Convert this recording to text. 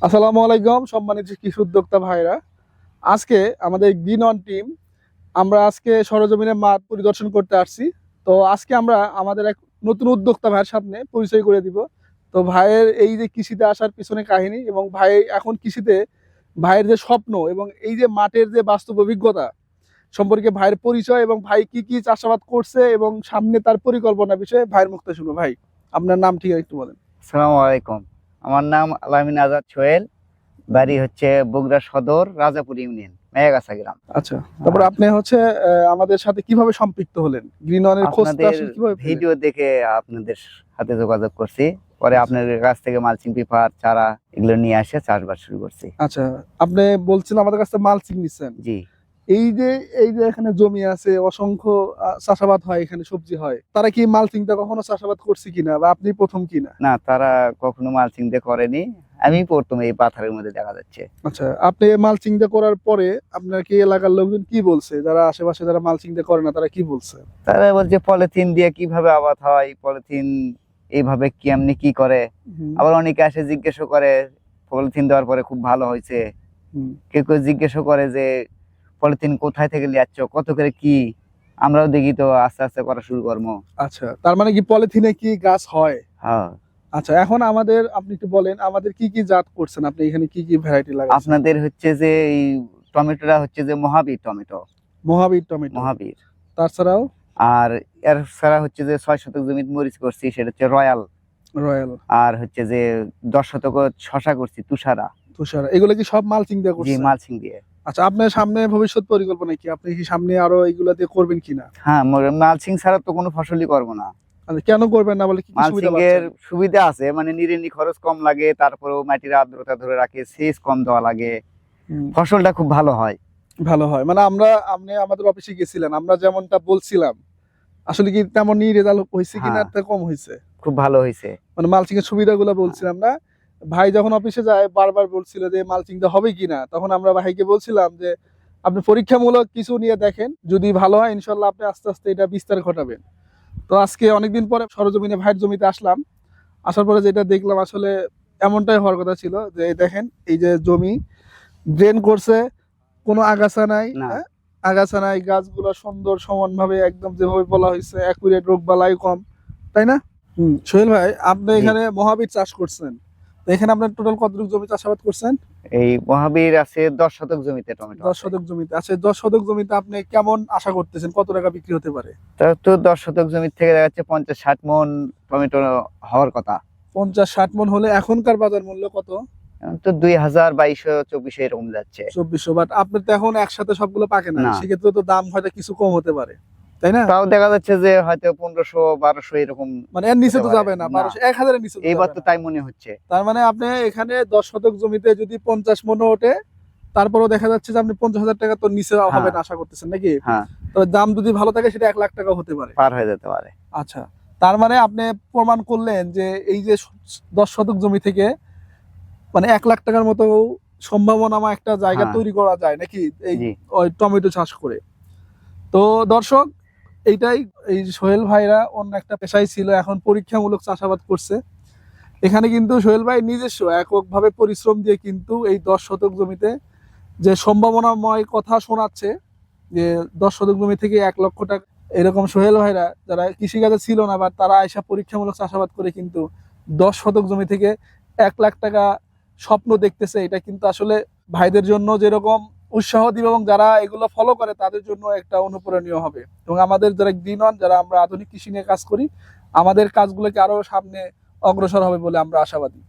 আসসালামু আলাইকুম সম্মানিত কৃষি উদ্যোক্তা ভাইরা। আজকে আমাদের গ্রিন অন টিম আমরা আজকে সরজমিনে মাঠ পরিদর্শন করতে আসছি। তো আজকে আমরা আমাদের এক নতুন উদ্যোক্তা ভাইয়ের সামনে পরিচয় করে দিব। তো ভাইয়ের এই যে কৃষিতে আসার পিছনে কাহিনী এবং ভাই এখন কৃষিতে ভাইয়ের যে স্বপ্ন এবং এই যে মাঠের যে বাস্তব অভিজ্ঞতা সম্পর্কে ভাইয়ের পরিচয় এবং ভাই কি কি চাষাবাদ করছে এবং সামনে তার পরিকল্পনা বিষয়ে ভাইয়ের মুখে শুনবো। ভাই আপনার নাম ঠিক একটু বলেন। আসসালামু আলাইকুম। আমার নাম আলামিন আজাদ সোহেল। বাড়ি হচ্ছে বগুড়া সদর রাজাপুর ইউনিয়ন মেয়াগাছা গ্রাম। আচ্ছা, তারপর আপনি হচ্ছে আমাদের সাথে কিভাবে সম্পৃক্ত হলেন? গ্রিন অনের খোঁজটা আপনাদের আসলে কিভাবে পেলেন? ভিডিও দেখে আপনাদের সাথে যোগাযোগ করছি, পরে আপনাদের কাছ থেকে মালচিং পেপার চারা এগুলো নিয়ে আসে চাষবাস শুরু করছি। আচ্ছা, আপনি বলছেন আমাদের কাছে মালচিং নিচ্ছেন। জি, এই যে এখানে জমি আছে, অসংখ্য চাষাবাদ হয়, এখানে সবজি হয়, তারা কি মালচিংটা কখনো চাষাবাদ করছে কিনা বা আপনি প্রথম কিনা? না, তারা কখনো মালচিং দিয়ে করেনি, আমি প্রথম এই পাথরের মধ্যে দেখা যাচ্ছে। আচ্ছা, আপনি মালচিং দিয়ে করার পরে আপনার কি এলাকার লোকজন কি বলছে, যারা আশেপাশে যারা মালচিং দিয়ে করে না তারা কি বলছে? তারা বলছে পলিথিন দিয়ে কিভাবে আবাদ হয়, পলিথিন এইভাবে কেমনি কি করে। আবার অনেকে আসে জিজ্ঞেসও করে পলিথিন দেওয়ার পরে খুব ভালো হয়েছে। কেউ কেউ জিজ্ঞেসও করে যে পলিথিন কোথায় থেকে লিয়াচ্ছ, কত করে কি। আমরাও দেখি তো আস্তে আস্তে করা শুরু করবো। আচ্ছা, তার মানে কি পলিথিনে কি গাছ হয়? হ্যাঁ, আচ্ছা, এখন আপনি একটু বলেন আমাদের কি কি জাত করছেন, আপনি এখানে কি কি ভ্যারাইটি লাগাচ্ছেন? আপনাদের হচ্ছে যে এই টমেটোটা হচ্ছে যে মহাবীর টমেটো। মহাবীর টমেটো, মহাবীর। তাছাড়াও আর এর ছাড়া হচ্ছে যে 6 শতক জমিতে মরিচ করছি, সেটা হচ্ছে রয়্যাল। রয়্যাল। আর হচ্ছে যে 10 শতক শশা করছি তুষারা। তুষার, এগুলো কি সব মালচিং দিয়ে জি, করছেন? মালচিং দিয়ে। আচ্ছা, আপনার সামনে ভবিষ্যৎ পরিকল্পনা কি? আপনি কি সামনে আরো এগুলা দিয়ে করবেন কিনা? হ্যাঁ, মালচিং ছাড়া তো কোনো ফসলই করবো না। আচ্ছা, কেন করবেন না বলে কি কি সুবিধা মালচিং এর পাচ্ছেন? সুবিধা আছে, মানে নিড়ানি খরচ কম লাগে, তারপরেও মাটির আর্দ্রতা ধরে রাখে, সেচ কম দেওয়া লাগে, ফসলটা খুব ভালো হয়। ভালো হয় মানে আপনি আমাদের অফিসে গেছিলেন, আমরা যেমনটা বলছিলাম আসলে কি তেমনই রেজাল্ট হয়েছে কিনা, হ্যাঁ, তা কম হয়েছে? খুব ভালো হয়েছে। মানে মালচিং এর সুবিধাগুলো বলছিলাম না, ভাই যখন অফিসে যায় বারবার বলছিল যে মালচিং টা হবে কিনা, তখন আমরা ভাইকে বলছিলাম যে আপনি পরীক্ষামূলক কিছু নিয়ে দেখেন, যদি ভালো হয় ইনশাল্লাহ আপনি আস্তে আস্তে এটা বিস্তার ঘটাবেন। তো আজকে অনেকদিন পরে সরজমিনে ভাইয়ের জমিতে আসলাম। আসার পরে যেটা দেখলাম আসলে এমনটাই হওয়ার কথা ছিল, যে দেখেন এই যে জমি ড্রেন করছে, কোনো আগাছা নাই, না, হ্যাঁ, আগাছা নাই, গাছগুলো সুন্দর সমানভাবে একদম যেভাবে বলা হয়েছে, অ্যাকুরেট, রোগ বালাই কম, তাই না? সোহেল ভাই, আপনি জি। এখানে মহাবীর চাষ করছেন, তো এখানে আপনার টোটাল কতটুকু জমি চাষাবাদ করছেন? এই মহাবীর আছে 10 শতক জমিতে টমেটো 10 আছে। শতক জমিতে আছে। 10 শতক জমিতে আপনি কেমন আশা করতেছেন, কত টাকা বিক্রি হতে পারে? তা তো 10 শতক জমি থেকে দেখা যাচ্ছে 50-60 মন টমেটো হওয়ার কথা। 50-60 মন হলে এখনকার বাজার মূল্য কত? এখন তো 2022-24 এরকম যাচ্ছে। 2400। বাট আপনার তো এখন একসাথে সবগুলো পাকে না, না, সেক্ষেত্রে তো দাম হয়তো কিছু কম হতে পারে, তাই না? তাও দেখা যাচ্ছে যে হয়তো 1500-1200 এরকম। মানে এর নিচে তো হতে যাবে পারে না, না, 1200 1000 এর নিচে তো এইবার যাবে তো না। তাই মনে হচ্ছে। তার মানে আপনি এখানে 10 শতক জমিতে যদি 50 মনও ওঠে, তারপরেও দেখা যাচ্ছে যে আপনি 50,000 টাকা তো নিচে হবে হ্যাঁ, না আশা করতেছেন নাকি? হ্যাঁ, তবে দাম যদি ভালো থাকে সেটা 1 লাখ টাকা হতে পারে। পার হয়ে যেতে পারে। আচ্ছা, তার মানে আপনি প্রমাণ করলেন যে এই যে 10 শতক জমি থেকে মানে 1 লাখ টাকার মতো সম্ভাবনাময় একটা জায়গা হ্যাঁ, তৈরি করা যায় নাকি এই জি, ওই টমেটো চাষ করে। তো দর্শক, এইটাই, এই সোহেল ভাইরা অন্য একটা পেশায় ছিল, এখন পরীক্ষামূলক চাষাবাদ করছে। এখানে কিন্তু সোহেল ভাই নিজস্ব এককভাবে পরিশ্রম দিয়ে কিন্তু এই 10 শতক জমিতে যে সম্ভাবনাময় কথা শোনাচ্ছে, যে 10 শতক জমি থেকে 1 লক্ষ টাকা, এরকম সোহেল ভাইরা যারা কৃষিকাজে ছিল না বা তারা আয়সা পরীক্ষামূলক চাষাবাদ করে কিন্তু 10 শতক জমি থেকে 1 লাখ টাকা স্বপ্ন দেখতেছে। এটা কিন্তু আসলে ভাইদের জন্য যেরকম উৎসাহ দিবে এবং যারা এগুলো ফলো করে তাদের জন্য একটা অনুপ্রেরণীয় হবে। এবং আমাদের যারা গ্রিন অন, যারা আমরা আধুনিক কৃষি নিয়ে কাজ করি, আমাদের কাজগুলোকে আরো সামনে অগ্রসর হবে বলে আমরা আশাবাদী।